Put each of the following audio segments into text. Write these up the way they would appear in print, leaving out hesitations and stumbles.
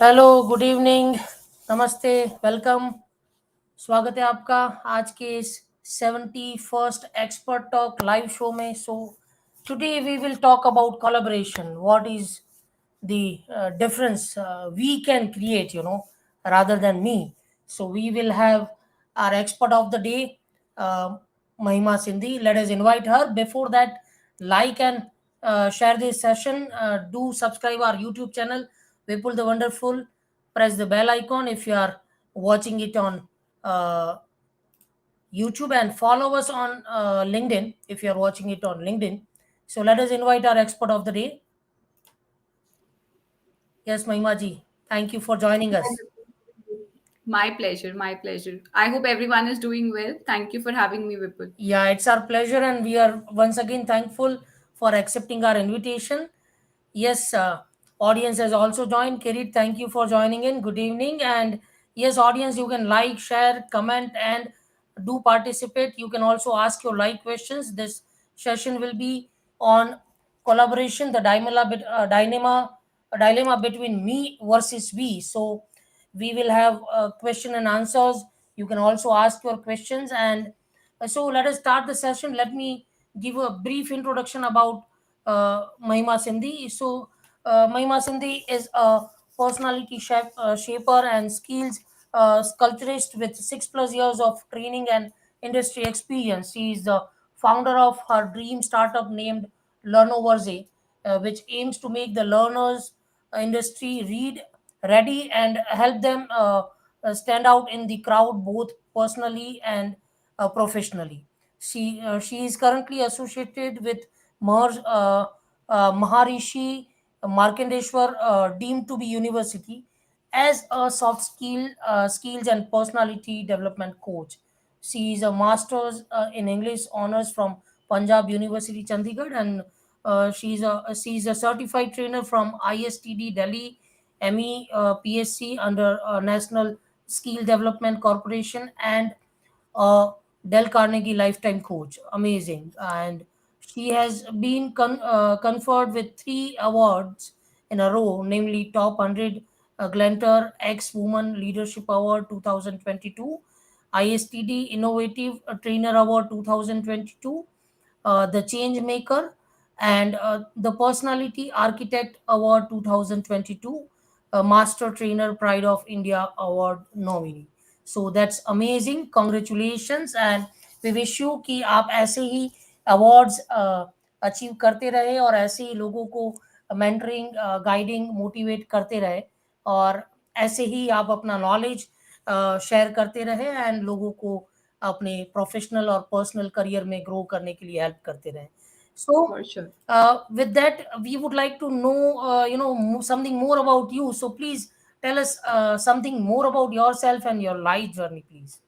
Hello, good evening, नमस्ते, welcome. स्वागत है आपका आज के इस 71st expert talk live show में। Today we will talk about collaboration, what is the difference we can create, rather than me. So we will have our expert of the day, uh, Mahima Sindhi. Let us invite her. Before that, like and share this session. Do subscribe our YouTube channel, Vipul the Wonderful. Press the bell icon if you are watching it on uh, YouTube, and follow us on LinkedIn if you are watching it on LinkedIn. So let us invite our expert of the day. Yes, Mahima ji, thank you for joining us. My pleasure, my pleasure. I hope everyone is doing well. Thank you for having me, Vipul. Yeah, it's our pleasure, and we are once again thankful for accepting our invitation. Yes, audience has also joined. Kirit, thank you for joining in. Good evening. And yes, audience, you can like, share, comment, and do participate. You can also ask your live questions. This session will be on collaboration, the dilemma between me versus we. So we will have question and answers. You can also ask your questions, and so let us start the session. Let me give a brief introduction about Mahima Sindhi. Mahima Sindhi is a shaper and skills sculpturist with 6+ years of training and industry experience. She is the founder of her dream startup named LearNoVerse, which aims to make the learners industry ready and help them stand out in the crowd both personally and professionally. She is currently associated with Maharishi Markendeshwar Deemed to be University as a skills and personality development coach. She is a master's in English honors from Panjab University, Chandigarh, and she's a certified trainer from ISTD Delhi, MEPSC under National Skill Development Corporation, and uh, Dale Carnegie Lifetime Coach. Amazing. And she has been conferred with 3 awards in a row, namely Top 100 Glantor Ex Woman Leadership Award 2022, ISTD Innovative Trainer Award 2022, the Changemaker, and the Personality Architect Award 2022, Master Trainer Pride of India Award nominee. So that's amazing. Congratulations, and we wish you कि आप ऐसे ही awards achieve करते रहे और ऐसे ही लोगों को mentoring, guiding, motivate करते रहे, और ऐसे ही आप अपना नॉलेज शेयर करते रहे एंड लोगों को अपने प्रोफेशनल और पर्सनल करियर में ग्रो करने के लिए हेल्प करते रहे. So For sure. with that, we would like to know something more about you. So please tell us something more about yourself and your life journey, please.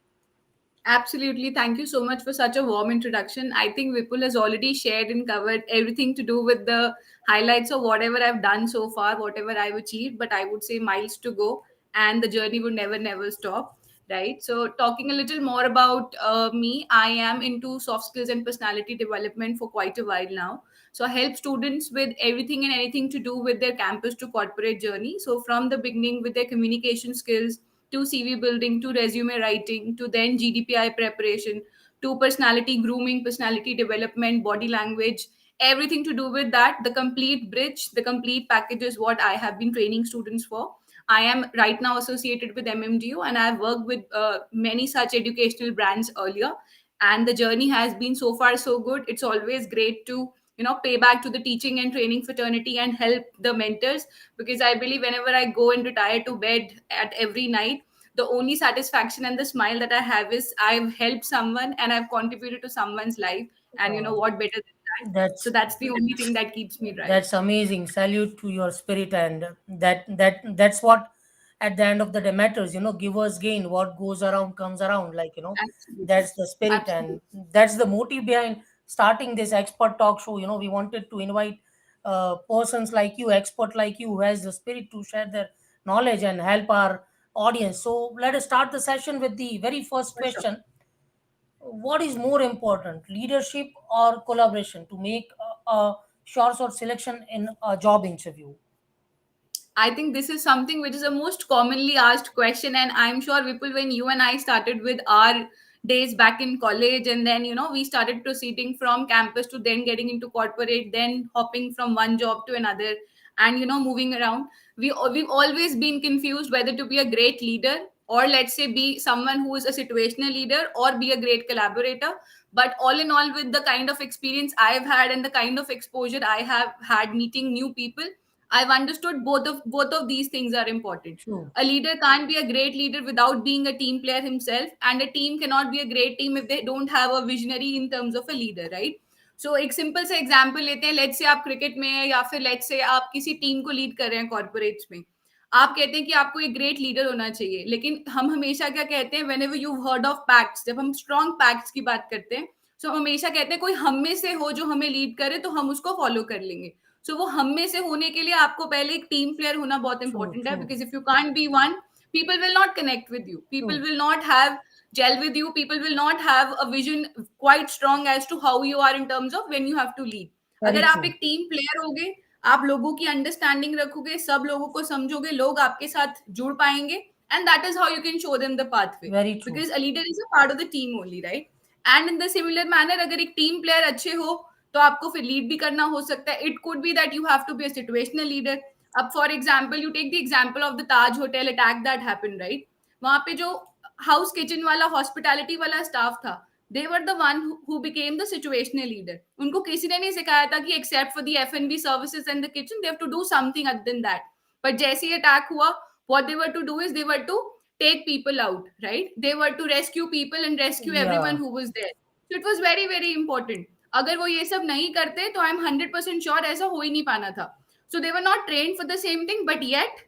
Absolutely. Thank you so much for such a warm introduction. I think Vipul has already shared and covered everything to do with the highlights of whatever I've done so far, whatever I've achieved. But I would say miles to go, and the journey would never, never stop. Right. So, talking a little more about me, I am into soft skills and personality development for quite a while now. So, I help students with everything and anything to do with their campus to corporate journey. So, from the beginning, with their communication skills to CV building, to resume writing, to then GDPI preparation, to personality grooming, personality development, body language, everything to do with that. The complete bridge, the complete package is what I have been training students for. I am right now associated with MMDU, and I've worked with many such educational brands earlier. And the journey has been so far so good. It's always great to pay back to the teaching and training fraternity and help the mentors, because I believe whenever I go and retire to bed at every night, the only satisfaction and the smile that I have is I've helped someone and I've contributed to someone's life. And Uh, what better than that? So that's that's the only thing that keeps me right. That's amazing. Salute to your spirit, and that's what at the end of the day matters. Givers gain. What goes around comes around. Absolutely. That's the spirit, and Absolutely. that's the motive behind starting this expert talk show. We wanted to invite persons like you, expert like you, who has the spirit to share their knowledge and help our audience. So let us start the session with the very first For sure. question. What is more important, leadership or collaboration, to make a short selection in a job interview? I think this is something which is the most commonly asked question. And I'm sure, Vipul, when you and I started with our days back in college, and then, we started proceeding from campus to then getting into corporate, then hopping from one job to another, and, moving around, we've always been confused whether to be a great leader, or let's say be someone who is a situational leader, or be a great collaborator. But all in all, with the kind of experience I've had and the kind of exposure I have had meeting new people, I've understood both of these things are important. True. A leader can't be a great leader without being a team player himself, and a team cannot be a great team if they don't have a visionary in terms of a leader, right? So एक simple सा example लेते हैं. Let's say आप cricket में हैं, या फिर let's say आप किसी टीम को लीड कर रहे हैं कॉर्पोरेट्स में. आप कहते हैं कि आपको एक ग्रेट लीडर होना चाहिए, लेकिन हम हमेशा क्या कहते हैं, whenever you heard of pacts, जब हम स्ट्रॉन्ग पैक्ट्स की बात करते हैं, सो हम हमेशा कहते हैं कोई हम में से हो जो हमें लीड करे तो हम उसको फॉलो कर लेंगे. सो वो हम में से होने के लिए आपको पहले एक टीम प्लेयर होना बहुत True. इंपॉर्टेंट है, True. Because if you can't be one, people will not connect with you, people True. will not have gel with you, people will not have a vision quite strong as to how you are in terms of when you have to lead. Very अगर आप true. एक team player होगे, आप लोगों की understanding रखोगे, सब लोगों को समझोगे, लोग आपके साथ जुड़ पाएंगे, and that is how you can show them the pathway, Very true. Because a leader is a part of the team only, right? And in the similar manner, अगर एक टीम प्लेयर अच्छे हो तो आपको फिर लीड भी करना हो सकता है. It could be that you have to be a situational leader. अब for example, you take the example of the Taj hotel attack that happened, right? वहां पे जो हाउस किचन वाला हॉस्पिटैलिटी वाला स्टाफ था, they were the one who became the situational leader. उनको किसी ने नहीं सिखाया था कि except for the F&B services and the kitchen they have to do something other than that. But जैसे ही अटैक हुआ, what they were to do is they were to take people out, right? They were to rescue people and rescue everyone Yeah. who was there. So it was very very important. अगर वो ये सब नहीं करते तो I am 100% sure ऐसा हो ही नहीं पाना था. So they were not trained for the same thing, but yet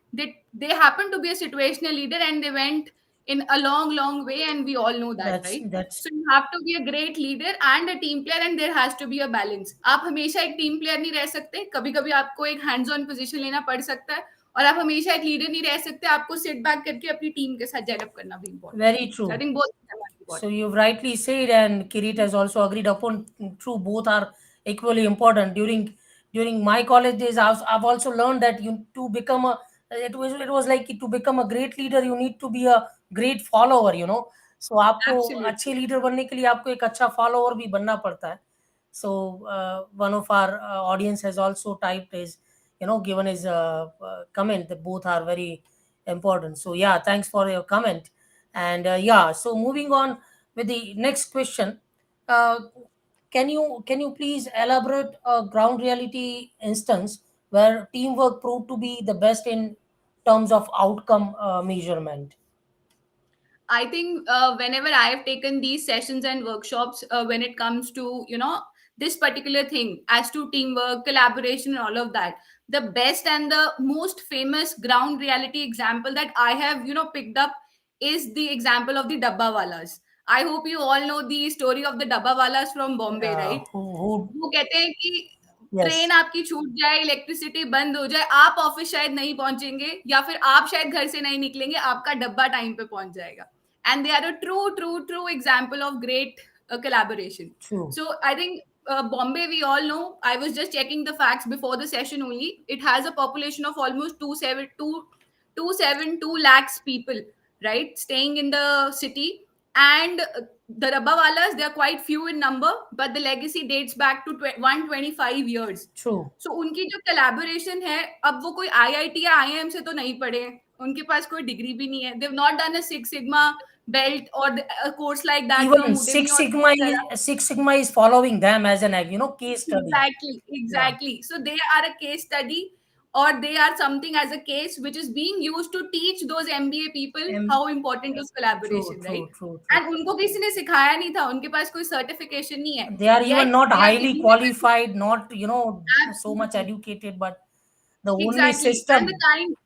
they happened to be a situational leader, and they went in a long way, and we all know that, That's right? that's So you have to be a great leader and a team player, and there has to be a balance. आप हमेशा एक team player नहीं रह सकते, कभी कभी आपको एक हैंड्स ऑन पोजीशन लेना पड़ सकता है, और आप हमेशा एक लीडर नहीं रह सकते, आपको सिट बैक करके अपनी टीम के साथ डेवलप करना भी इंपॉर्टेंट है. very So I true. think both are So important. you've rightly said, and Kirit has also agreed upon. True, both are equally important. During my college days, I've also learned that you to become a it was like to become a great leader, you need to be a great follower. So आपको अच्छे Absolutely. leader बनने के लिए आपको एक अच्छा follower भी बनना पड़ता है. So one of our audience has also typed his, given his comment that both are very important. So yeah, thanks for your comment. And yeah, so moving on with the next question, uh, can you please elaborate a ground reality instance where teamwork proved to be the best in terms of outcome measurement? I think whenever I have taken these sessions and workshops, when it comes to this particular thing as to teamwork, collaboration, and all of that, the best and the most famous ground reality example that I have picked up is the example of the Dabba Walas. I hope you all know the story of the Dabba Walas from Bombay, right? Who वो कहते हैं कि yes, train आपकी छूट जाए, electricity बंद हो जाए, आप ऑफिस शायद नहीं पहुंचेंगे, या फिर आप शायद घर से नहीं निकलेंगे, आपका डब्बा टाइम पे पहुंच जाएगा. And they are a true example of great collaboration. true, So I think Bombay, we all know, I was just checking the facts before the session only, it has a population of almost 272 lakhs people, right, staying in the city. And the Rabbawalas, they are quite few in number, but the legacy dates back to 125 years. true. So उनकी जो collaboration है, अब वो कोई IIT या IIM से तो नहीं पढ़े हैं, उनके पास कोई डिग्री भी नहीं है, they've not done a Six Sigma belt or a course like that from Even Udemy Six or Sigma Coursera. is Six Sigma is following them as an case study. Exactly, Yeah. exactly. So they are a case study, or they are something as a case which is being used to teach those MBA people M how important is True, collaboration, right? true, true, true. And उनको किसी ने सिखाया नहीं था, उनके पास कोई certification नहीं है, They are even yet not they are highly giving them qualified, not so much absolutely, educated, but the only exactly. And the system. kind,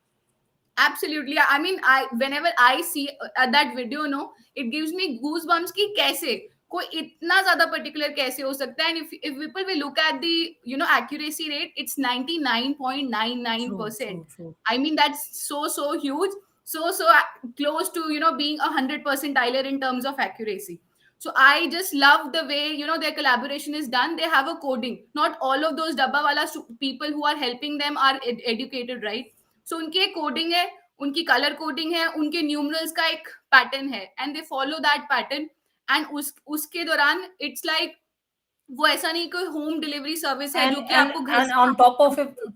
absolutely. I mean, I whenever I see that video, no, it gives me goosebumps कि कैसे कोई इतना ज्यादा particular कैसे हो सकता है. And if people will look at the accuracy rate, it's True, 99.99%. true, true. I mean, that's so huge, so close to being 100% dialer in terms of accuracy. So I just love the way their collaboration is done. They have a coding. Not all of those dabba wala people who are helping them are educated, right? सो उनकी एक coding है, उनकी colour coding है, उनके numerals का एक pattern है, and they follow that pattern. And उसके दौरान इट्स लाइक वो ऐसा नहीं कोई होम डिलीवरी सर्विस है and जो कि and आपको घर and से on सामान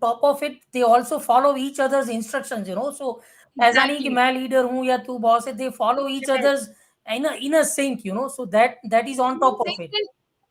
top of it they also follow each other's instructions, you know. So ऐसा नहीं कि एग्जैक्टली। मैं लीडर हूँ या तू बॉस है, they follow each other's in a sync, you know. So that is on top of it.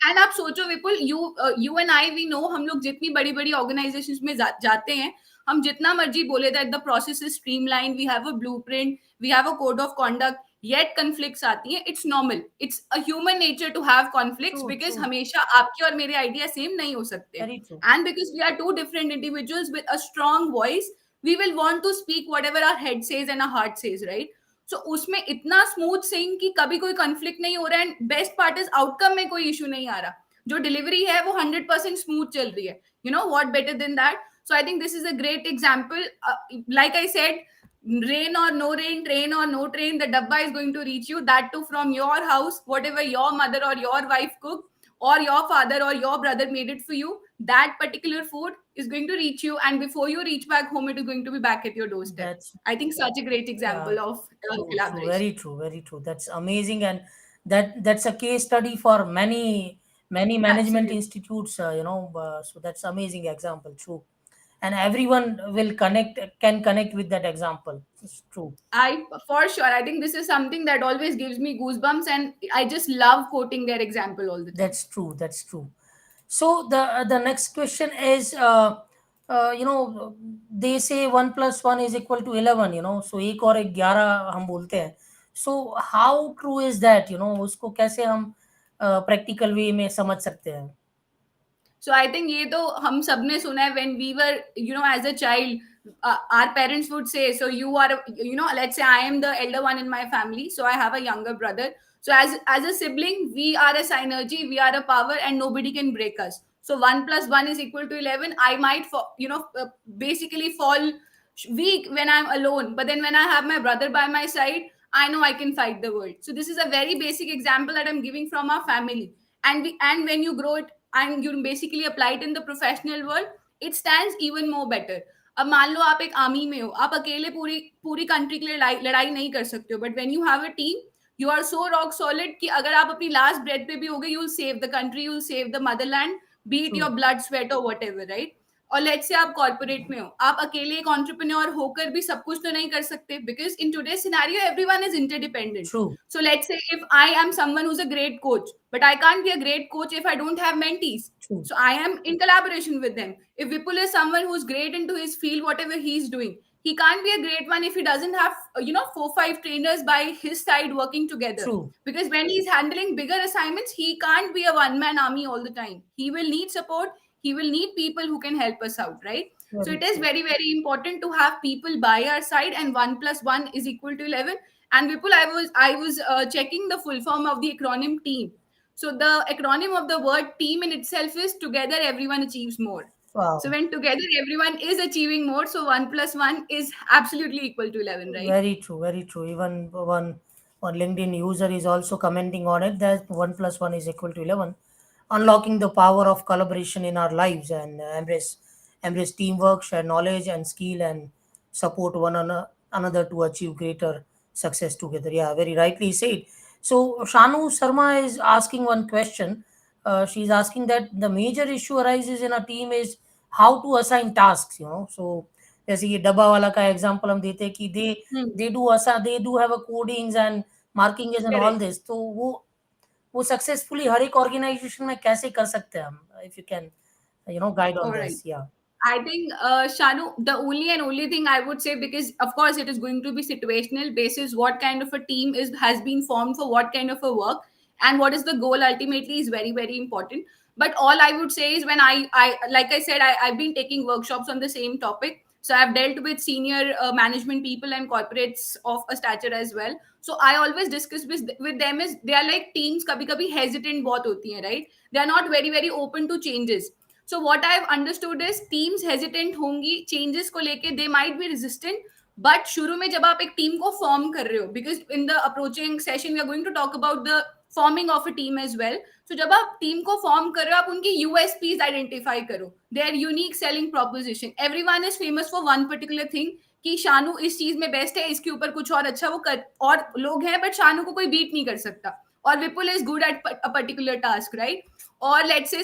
And आप सोचो Vipul, you and I we know, हम लोग जितनी बड़ी बड़ी ऑर्गेनाइजेशंस में जाते हैं, हम जितना मर्जी बोले that the process is streamline, we have a blueprint, we have a code of conduct, yet conflicts आती हैं। It's normal, it's a human nature to have conflicts, True, because true. हमेशा आपके और मेरे आइडिया सेम नहीं हो सकते, Very true. And because we are two different individuals with a strong voice, we will want to speak whatever our head says and our heart says, right? So उसमें इतना smooth सिंग कि कभी कोई conflict नहीं हो रहा है, and best part is outcome में कोई इशू नहीं आ रहा, जो डिलीवरी है वो 100% स्मूथ चल रही है। You know what better than that? So I think this is a great example. Like I said, rain or no rain, train or no train, the dabba is going to reach you, that too from your house, whatever your mother or your wife cooked or your father or your brother made it for you, that particular food is going to reach you, and before you reach back home it is going to be back at your doorstep. That's I think such a great yeah, example of true, true, very collaboration. true, very true. That's amazing, and that's a case study for many management Absolutely. institutes, you know. So that's amazing example, true, and everyone will can connect with that example. It's true. I for sure. I think this is something that always gives me goosebumps, and I just love quoting their example all the time. That's true. That's true. So the next question is, you know, they say 1 plus 1 is equal to 11. You know, so एक और एक 11 हम बोलते हैं. So how true is that? You know, उसको कैसे हम practical way में समझ सकते हैं? So I think ये तो हम सबने सुना है, when we were, you know, as a child, our parents would say, so you are, you know, let's say I am the elder one in my family, so I have a younger brother. So as a sibling, we are a synergy, we are a power, and nobody can break us. So 1 plus 1 is equal to 11. I might, you know, basically fall weak when I'm alone, but then when I have my brother by my side, I know I can fight the world. So this is a very basic example that I'm giving from our family, and when you grow it and you basically apply it in the professional world, it stands even more better. अब मान लो आप एक army में हो, आप अकेले पूरी पूरी कंट्री के लिए लड़ाई नहीं कर सकते हो, but when you have a team, you are so rock solid कि अगर आप अपनी लास्ट ब्रेथ पे भी होगे, you will save the country, you will save the motherland, be it your True, blood sweat और वट एवर, राइट? और let's say आप कॉर्पोरेट में हो, आप अकेले एक एंटरप्रेन्योर होकर भी सब कुछ तो नहीं कर सकते, because in today's scenario everyone is interdependent. true, So let's say if I am someone who's a great coach, but I can't be a great coach if I don't have mentees. true, So I am in collaboration with them. If Vipul is someone who's great into his field, whatever he's doing, he can't be a great one if he doesn't have, you know, 4 5 trainers by his side working together. true. Because when he's handling bigger assignments, he can't be a one man army all the time. He will need support. He will need people who can help us out, right? So Very it is true. very very important to have people by our side, and 1 plus 1 is equal to 11. And Vipul, I was checking the full form of the acronym team. So the acronym of the word team in itself is together everyone achieves more. So Wow. when together everyone is achieving more, so 1 plus 1 is absolutely equal to 11, right? Very true, very true. Even one LinkedIn user is also commenting on it that 1 plus 1 is equal to 11, unlocking the power of collaboration in our lives, and embrace teamwork, share knowledge and skill, and support another to achieve greater success together. Yeah, very rightly said. So Shanu Sharma is asking one question. She's asking that the major issue arises in a team is how to assign tasks. You know, so जैसे ये डब्बा वाला का example हम देते हैं कि Hmm. They do have a codings and markings and all Correct. This, तो वो सक्सेसफुली हर एक ऑर्गेनाइजेशन में कैसे कर सकते हैं हम, if you can you know guide on All right. This. या I think, Shanu, the only and only thing I would say, because of course it is going to be situational basis, what kind of a team is has been formed for what kind of a work, and what is the goal ultimately is very very important. But all I would say is, when I like I said, I've been taking workshops on the same topic. So I've dealt with senior management people and corporates of a stature as well. So I always discuss with them is, they are like teams kabhi kabhi hesitant bahut hoti hai, right? They are not very very open to changes. So what I've understood is, teams hesitant होंगी changes को लेके, they might be resistant. But शुरू में जब आप एक team को form कर रहे हो, because in the approaching session we are going to talk about the forming of a team as well. So जब आप टीम को फॉर्म कर रहे हो, आप उनकी USPs आइडेंटिफाई करो, their unique selling proposition. Everyone is famous for one particular thing, कि शानू इस चीज में बेस्ट है, इसके ऊपर कुछ और अच्छा वो कर, और लोग हैं बट शानू को कोई बीट नहीं कर सकता, और Vipul is good at a particular task, right? और let's say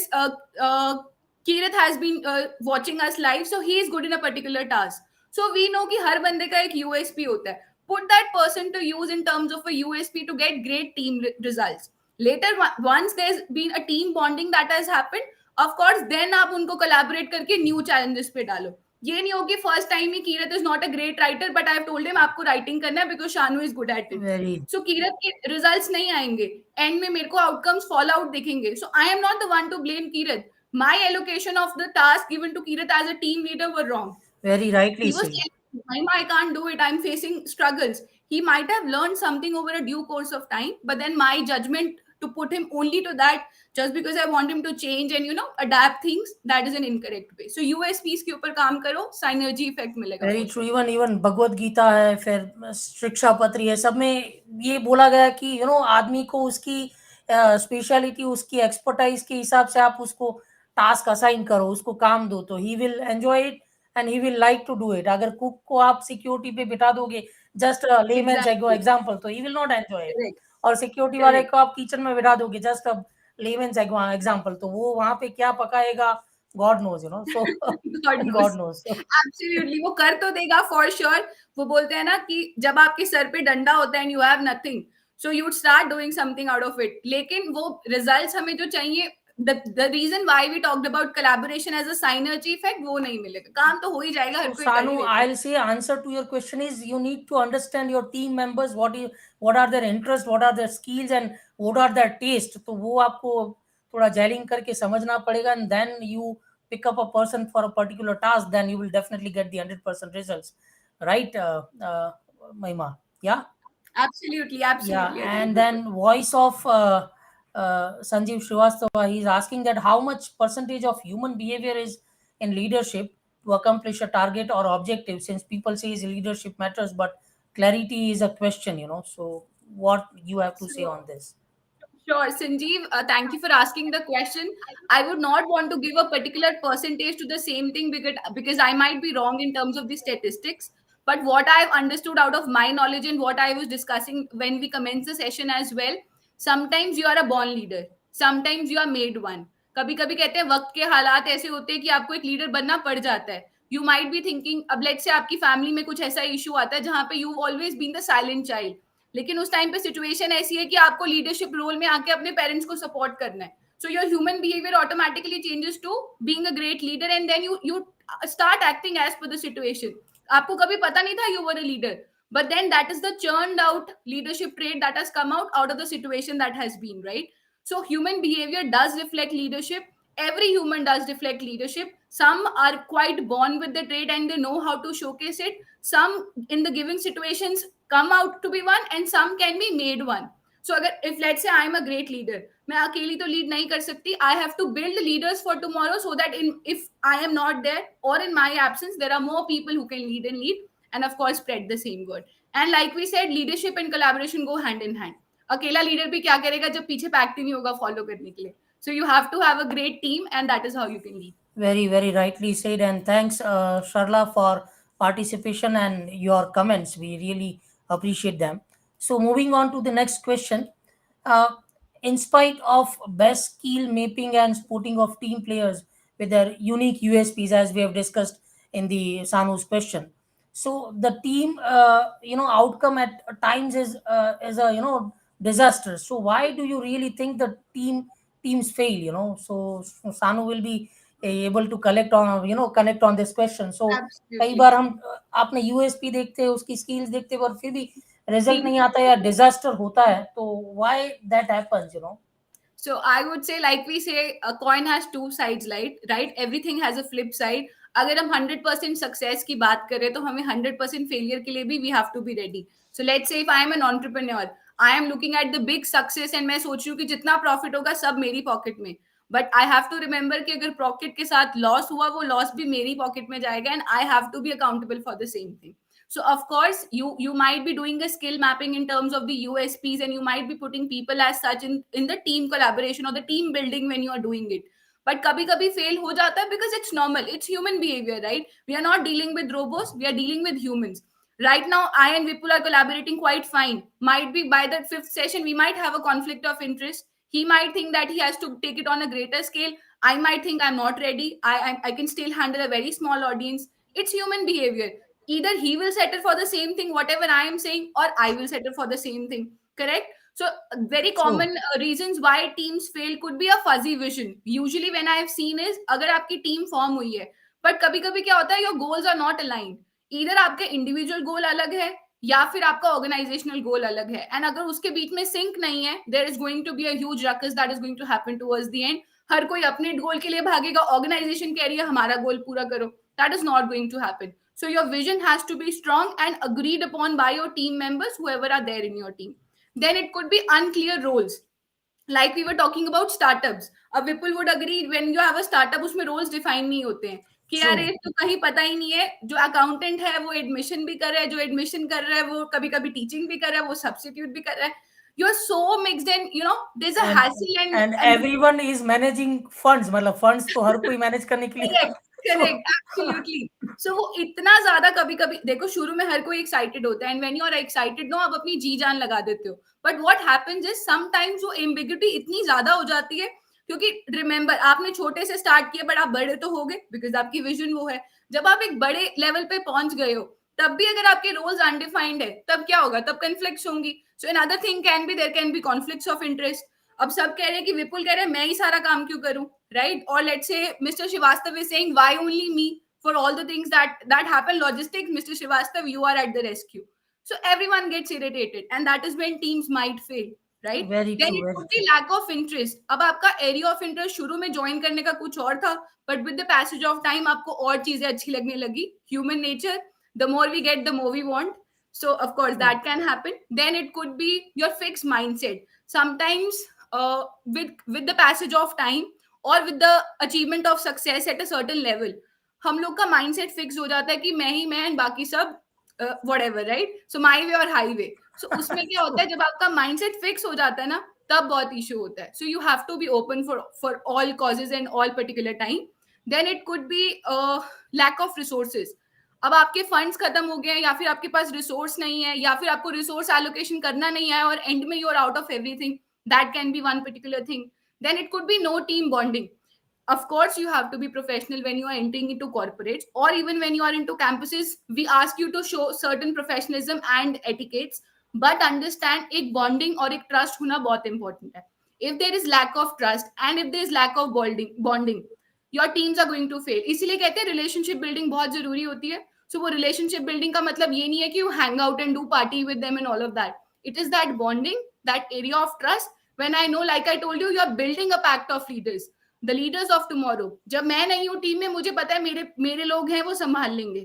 Kirat has been watching us live, so he is good in a particular task. So we know कि हर बंदे का एक USP होता है. Put that person to use in terms of a USP to get great team results. Later, once there's been a team bonding that has happened, of course, then आप उनको collaborate करके new challenges पे डालो. ये नहीं हो कि first time ही Kirat is not a great writer but I have told him आपको राइटिंग करना है because Shanu is good at it. Very, so Kirat के रिजल्ट्स नहीं आएंगे, एंड में मेरे को आउटकम्स फॉल आउट दिखेंगे. So I am not the one to blame Kirat. My allocation of the task given to Kirat as a team leader were wrong. very rightly He was said. telling, Mahima, I can't do it. I'm facing struggles. He might have learned something over a due course of time, but then my judgment to put him only to that just because I want him to change and adapt things, that is an incorrect way. So USPs के ऊपर काम करो, synergy effect मिलेगा very for true. sure. Even Bhagavad Gita है, फिर शिक्षा पत्री है, सब में ये बोला गया कि आदमी को उसकी स्पेशलिटी, उसकी एक्सपर्टाइज के हिसाब से आप उसको टास्क असाइन करो, उसको काम दो, तो he will enjoy it and he will like to do it. अगर कुक को आप सिक्योरिटी पे बिठा दोगे, जस्ट लेमैन्स Exactly. एग्जांपल, तो he will not enjoy it. Correct. और सिक्योरिटी वाले Correct. को आप किचन में बिठा दोगे, जस्ट लेमैन्स एग्जांपल, तो वो वहां पे क्या पकाएगा, God knows, so God knows. God knows. Absolutely, वो कर तो देगा for sure. वो बोलते हैं ना कि जब आपके सर पे डंडा होता है and you have nothing, so you would start doing something out of it. लेकिन वो results हमें जो चाहिए, the reason why we talked about collaboration as a synergy effect, वो नहीं मिलेगा. काम तो हो ही जाएगा, हर So कोई कर ही Sanu, लेता है. I'll say answer to your question is you need to understand your team members, what are their interests, what are their skills and what are their taste. तो वो आपको थोड़ा जेलिंग करके समझना पड़ेगा, and then you pick up a person for a particular task, then you will definitely get the 100% results, right? Mahima, yeah. Absolutely, Yeah, absolutely agreed and with. then voice of Sanjeev Srivastava, he's asking that how much percentage of human behavior is in leadership to accomplish a target or objective, since people say leadership matters, but clarity is a question. So what you have to say So on this? sure, Sanjeev, thank you for asking the question. I would not want to give a particular percentage to the same thing because I might be wrong in terms of the statistics. But what I've understood out of my knowledge and what I was discussing when we commenced the session as well, sometimes you are a born leader, sometimes you are made one. कभी कभी कहते हैं वक्त के हालात ऐसे होते हैं कि आपको एक लीडर बनना पड़ जाता है. यू माइट बी थिंकिंग, अब लेट से आपकी फैमिली में कुछ ऐसा इशू आता है जहां पे you always been the silent child, लेकिन उस टाइम पे सिचुएशन ऐसी है कि आपको लीडरशिप रोल में आके अपने पेरेंट्स को सपोर्ट करना है. So your human behaviour automatically changes to being a great leader, and then you start acting as per the situation. आपको कभी पता नहीं था you were a leader, but then that is the churned out leadership trait that has come out of the situation that has been, right? So human behavior does reflect leadership. Every human does reflect leadership. Some are quite born with the trait and they know how to showcase it. Some in the giving situations come out to be one, and some can be made one. So अगर if let's say I am a great leader, मैं अकेली तो lead नहीं कर सकती. I have to build leaders for tomorrow so that in if I am not there or in my absence, there are more people who can lead and lead, and of course spread the same word. And like we said, leadership and collaboration go hand in hand. अकेला leader भी क्या करेगा जब पीछे pact ही नहीं होगा follow करने के लिए. So you have to have a great team, and that is how you can lead. Very, very rightly said. And thanks, Sharla, for participation and your comments. We really appreciate them. So, moving on to the next question. Uh, in spite of best skill mapping and sporting of team players with their unique USPs, as we have discussed in the Sanu's question, so the team, outcome at times is a disaster. So, why do you really think the teams fail? So Sanu will be able to connect on this question. So कई Absolutely. बार हम आपने USP देखते हैं, उसकी skills देखते हैं, और फिर भी रिजल्ट Team. नहीं आता या डिजास्टर होता है, तो why that happens? So I would say, like we say, a coin has two sides, right? Right? Everything has a flip side. अगर हम 100% सक्सेस की बात करें तो हमें 100% फेलियर के लिए भी we have to be ready. So let's say if I am an entrepreneur, I am looking at the big success and मैं सोच रही हूँ कि जितना प्रॉफिट होगा सब मेरी पॉकेट में. But I have to remember कि अगर प्रॉफिट के साथ लॉस हुआ, वो लॉस भी मेरी पॉकेट में जाएगा, and I have to be accountable for the same thing. So of course you might be doing a skill mapping in terms of the USPs, and you might be putting people as such in the team collaboration or the team building when you are doing it. But कभी कभी fail हो जाता है because it's normal, it's human behaviour, right? We are not dealing with robots, we are dealing with humans. Right now, I and Vipul are collaborating quite fine. Might be by the fifth session, we might have a conflict of interest. He might think that he has to take it on a greater scale. I might think I'm not ready. I can still handle a very small audience. It's human behavior. Either he will settle for the same thing, whatever I am saying, or I will settle for the same thing. Correct? So, very True. common reasons why teams fail could be a fuzzy vision. Usually, when I have seen is, अगर आपकी team form हुई है, but कभी कभी क्या होता है, your goals are not aligned. Either आपके individual goal अलग है, या फिर आपका ऑर्गेनाइजेशनल गोल अलग है, एंड अगर उसके बीच में सिंक नहीं है, there is going to be a huge ruckus that is going to happen towards the end. हर कोई अपने गोल के लिए भागेगा, ऑर्गेनाइजेशन कह रही है हमारा गोल पूरा करो, that is not going to happen. So your vision has to be strong and agreed upon by your team members, whoever are there in your team. Then it could be unclear roles, like we were talking about startups. अब विपुल would agree, when you have a startup उसमें roles define नहीं होते हैं कि यार True. ये तो कहीं पता ही नहीं है, जो अकाउंटेंट है वो एडमिशन भी कर रहा है, जो एडमिशन कर रहा है वो कभी कभी टीचिंग भी कर रहा है, वो सब्स्टिट्यूट भी कर रहा है. You are so mixed and you know there is a and hassle and and everyone is managing funds, मतलब funds तो हर कोई manage करने के लिए करेक्ट, so करेक्ट, एब्सोल्युटली. सो वो इतना ज्यादा कभी कभी देखो, शुरू में हर कोई एक्साइटेड होता है, and when you are excited no, आप अपनी जी जान लगा देते हो. But what happens is sometimes वो एम्बिग्यूटी इतनी ज्यादा हो जाती है, क्योंकि रिमेंबर आपने छोटे से स्टार्ट किया बट आप बड़े तो हो गए बिकॉज आपकी विजन वो है. जब आप एक बड़े लेवल पे पहुंच गए हो, तब भी अगर आपके रोल्स अनडिफाइंड है, तब क्या होगा? तब कन्फ्लिक्ट्स होंगी. So another thing can be, there can be conflicts of interest. अब सब कह रहे हैं कि विपुल कह रहे हैं मैं ही सारा काम क्यों करूं, right? Or let's say Mr. Srivastav is saying, why only me for all the things that happen logistics? Mr. Srivastav, you are at the rescue. So everyone gets irritated, and that is when teams might fail, right? very Then true, it very could be true. lack of interest. अब आपका area of interest शुरू में join करने का कुछ और था, but with the passage of time आपको और चीजें अच्छी लगने लगी. Human nature, the more we get, the more we want. So of course True. that can happen. Then it could be your fixed mindset. Sometimes with the passage of time और with the achievement of success at a certain level, हम लोग का mindset fix हो जाता है कि मैं ही मैं एंड बाकी सब whatever, right? So my way और हाईवे. सो उसमें क्या होता है, जब आपका माइंडसेट फिक्स हो जाता है ना, तब बहुत इशू होता है. So you have to be open for all causes and all particular time. Then it could be lack of resources. अब आपके फंड्स खत्म हो गए हैं, या फिर आपके पास रिसोर्स नहीं है, या फिर आपको रिसोर्स एलोकेशन करना नहीं है और एंड में you are out of everything. That can be one particular thing. Then it could be no team bonding. Of course, you have to be professional when you are entering into corporates, or even when you are into campuses. We ask you to show certain professionalism and etiquettes, but understand एक bonding और एक trust होना बहुत important है. If there is lack of trust and if there is lack of bonding, your teams are going to fail. इसीलिए कहते हैं relationship building बहुत जरूरी होती है. So वो relationship building का मतलब ये नहीं है कि you hang out and do party with them and all of that. It is that bonding, that area of trust. When I know, like I told you, you are building a pact of leaders, the leaders of tomorrow. जब मैं नहीं हूँ team में, मुझे पता है मेरे मेरे लोग हैं वो संभाल लेंगे,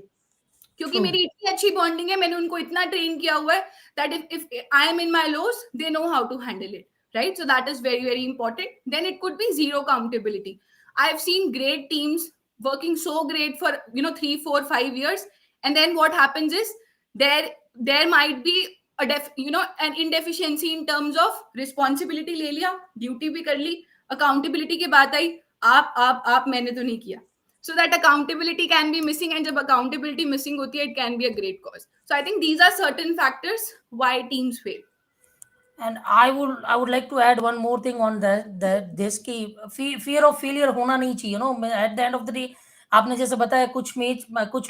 क्योंकि True. मेरी इतनी अच्छी बॉन्डिंग है, मैंने उनको इतना ट्रेन किया हुआ है that if I am in my loss, they know how to handle it, right? So that is very very important. Then it could be zero accountability. I have seen great teams working so great for 3 4 5 years, and then what happens is there might be an indeficiency in terms of responsibility. ले लिया, duty भी कर ली, accountability की बात आई, आप मैंने तो नहीं किया. So that accountability can be missing, and जब accountability missing होती है, it can be a great cause. So I think these are certain factors why teams fail. And I would like to add one more thing on that this की fear of failure होना नहीं चाहिए, at the end of the day. आपने जैसे बताया, कुछ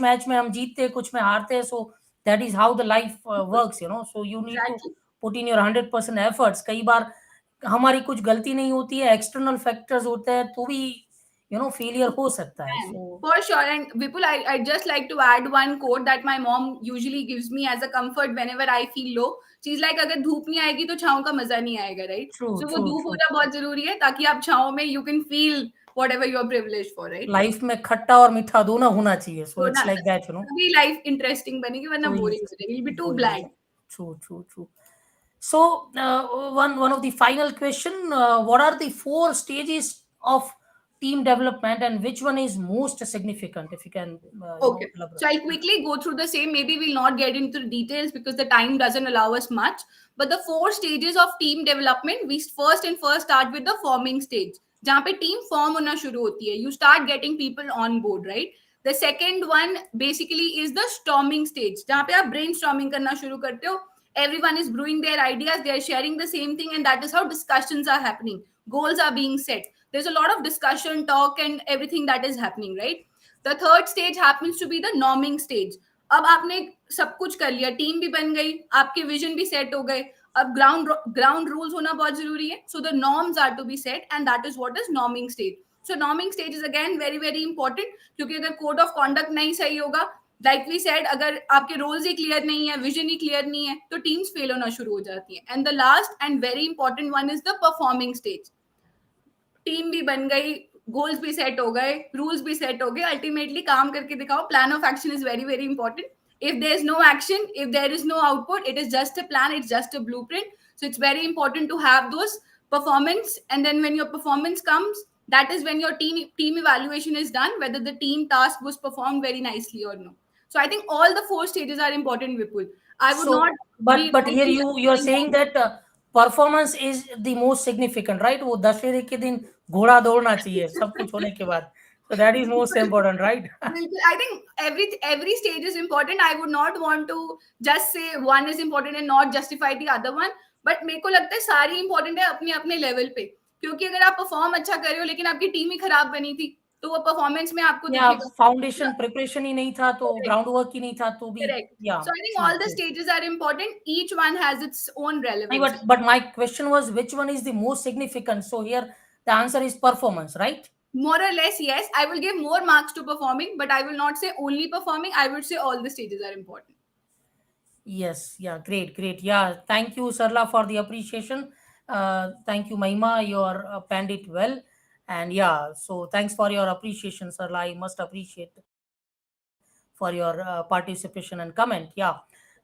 match में हम जीतते हैं, कुछ में हारते हैं. So that is how the life works. So you need to Exactly. put in your 100% efforts. कई बार हमारी कुछ गलती नहीं होती है, एक्सटर्नल फैक्टर्स होते हैं, तो भी फेलियर हो सकता है. And So for sure. And Vipul, I just like to add one quote that my mom usually gives me as a comfort whenever I feel low. She's like, अगर धूप नहीं आएगी तो छाँव का मजा नहीं आएगा, right? true, So वो true, धूप true. होना बहुत जरूरी है, ताकि आप छाँव में you can feel whatever you are privileged for, right? Life में खट्टा और मीठा दोनों होना चाहिए. So तो it's ना, like that. तभी लाइफ इंटरेस्टिंग बनेगी, वरना तो बोरिंग हो जाएगी. You'll be too वही. bland. True, true, true. So, one of the final question: what are the 4 stages of team development, and which one is most significant? If you can, Okay. elaborate. So I'll quickly go through the same. Maybe we'll not get into the details because the time doesn't allow us much. But the 4 stages of team development, we first start with the forming stage. जहाँ पे team form होना शुरू होती है, you start getting people on board, right. The second one basically is the storming stage, जहाँ पे आप brain storming करना शुरू करते हो. Everyone is brewing their ideas, they are sharing the same thing, and that is how discussions are happening. Goals are being set. There's a lot of discussion, talk, and everything that is happening, right? The third stage happens to be the norming stage. अब आपने सब कुछ कर लिया, team भी बन गई, आपके विजन भी सेट हो गए. अब ग्राउंड रूल्स होना बहुत जरूरी है. So the norms are to be set, and that is what is norming stage. So norming stage is again very very important, क्योंकि अगर कोड ऑफ कॉन्डक्ट नहीं सही होगा, लाइक वी सेड, अगर आपके रोल्स ही क्लियर नहीं है, विजन ही clear नहीं है, तो टीम्स फेल होना शुरू हो जाती है. And the last and very important one is the performing stage. Team भी बन गई, गोल्स भी सेट हो गए, रूल्स भी सेट हो गए, अल्टीमेटली काम करके दिखाओ. Plan of action is very very important. If there is no action, if there is no output, it is just a plan, it's just a blueprint. So it's very important to have those performance, and then when your performance comes, that is when your team evaluation is done, whether the team task was performed very nicely or no. So I think all the four stages are important, Vipul. I would So, not be but right here in you are just saying that performance is the most significant, right? वो दशहरे के दिन घोड़ा दौड़ना चाहिए सब कुछ होने के बाद. So that is most important, right? I think every stage is important. I would not want to just say one is important and not justify the other one. But मेरे को लगता है सारी important है अपने अपने लेवल पे. क्योंकि अगर आप परफॉर्म अच्छा कर रहे हो लेकिन आपकी टीम ही खराब बनी थी, तो वो परफॉर्मेंस में आपको या दिखेगा. फाउंडेशन प्रिपरेशन ही नहीं था तो Correct. ग्राउंड वर्क ही नहीं था तो भी. Correct. या So I think हाँ all the true. stages are important. Each one has its own नहीं, relevance. but my question was which one is the most significant. So here the answer is performance, right? More or less, yes. I will give more marks to performing, but I will not say only performing. I would say all the stages are important. Yes, yeah, great, great. Yeah, thank you, Sarla, for the appreciation. Thank you, Mahima. You are panned it well. And yeah, so thanks for your appreciation, Sarla. I must appreciate for your participation and comment. Yeah.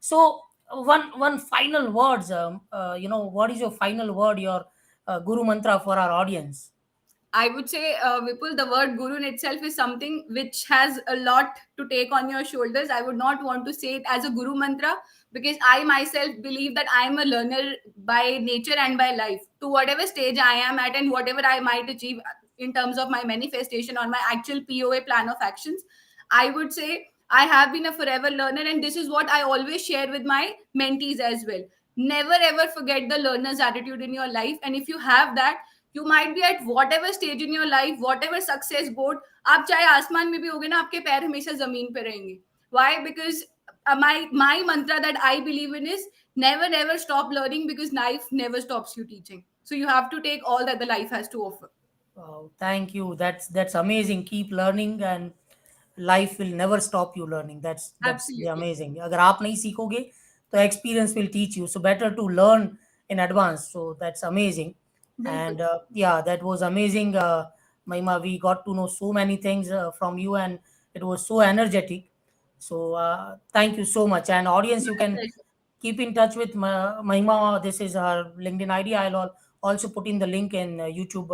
So one final words. What is your final word? Your guru mantra for our audience. I would say, Vipul, the word guru in itself is something which has a lot to take on your shoulders. I would not want to say it as a guru mantra, because I myself believe that I am a learner by nature and by life. To whatever stage I am at and whatever I might achieve in terms of my manifestation or my actual POA plan of actions, I would say I have been a forever learner, and this is what I always share with my mentees as well. Never ever forget the learner's attitude in your life, and if you have that, you might be at whatever stage in your life, whatever success board, आप चाहे आसमान में भी होगे ना, आपके पैर हमेशा जमीन पे रहेंगे. Why? Because my mantra that I believe in is never ever stop learning, because life never stops you teaching. So you have to take all that the life has to offer. Wow, thank you. That's amazing. Keep learning, and life will never stop you learning. That's the Absolutely. amazing. अगर आप नहीं सीखोगे तो experience will teach you. So better to learn in advance. So that's amazing. बिल्कुल. And yeah, that was amazing. Mahima, we got to know so many things from you, and it was so energetic. So thank you so much. And audience, you My can pleasure. keep in touch with Mahima. This is her LinkedIn ID. Also put in the link in YouTube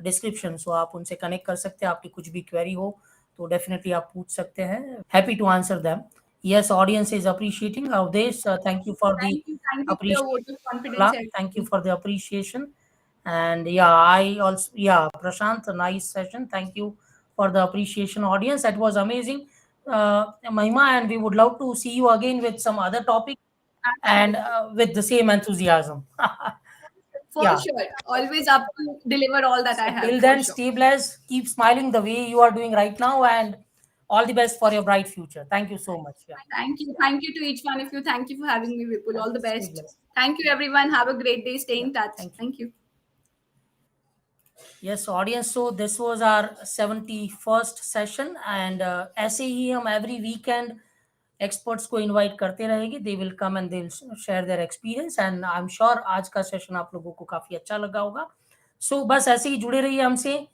description. So आप उनसे connect कर सकते हैं. आपकी कुछ भी query हो तो डेफिनेटली आप पूछ सकते हैं. Happy to answer them. Yes, audience is appreciating of this. Thank you for the Thank you for your vote of confidence. appreciation. Thank you for the appreciation. And yeah, I also, yeah, Prashant, a nice session. Thank you for the appreciation, audience. That was amazing, Mahima, and we would love to see you again with some other topic and Absolutely. with the same enthusiasm. For Yeah. sure. Always up to deliver all that I So have, till for then, sure. stay blessed, keep smiling the way you are doing right now, and all the best for your bright future. Thank you so much. Yeah. Thank you. Thank you to each one of you. Thank you for having me, Vipul. Yeah. All the Stay best. blessed. Thank you, everyone. Have a great day. Stay Yeah. in touch. Thank you. Thank you. Yes, audience. So this was our 71st session and ऐसे ही हम every weekend experts को invite करते रहेंगे. They will come and they will share their experience. And I am sure आज का session आप लोगों को काफ़ी अच्छा लगा होगा. सो बस ऐसे ही जुड़े रहिए हमसे.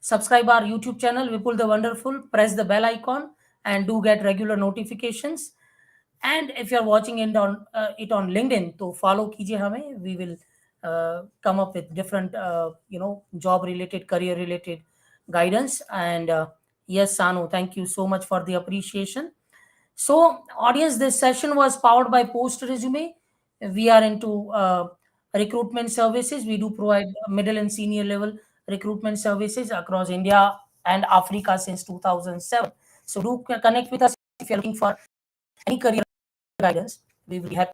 Subscribe our YouTube channel, Vipul the Wonderful. Press the bell icon and do get regular notifications. And if you're watching it on LinkedIn, तो follow कीजिए हमें. We will come up with different job related, career related guidance. And yes, Sanu, thank you so much for the appreciation. So, audience, this session was powered by Post Resume. We are into recruitment services. We do provide middle and senior level recruitment services across India and Africa since 2007. So do connect with us if you're looking for any career guidance. We will be happy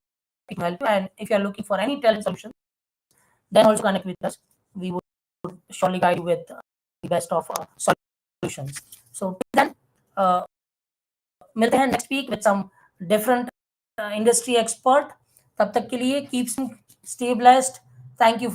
to help you. And if you're looking for any talent solutions, then also connect with us. We would surely guide you with the best of solutions. So till then, मिलते हैं next week with some different industry expert. तब तक के लिए keep stay blessed. Thank you for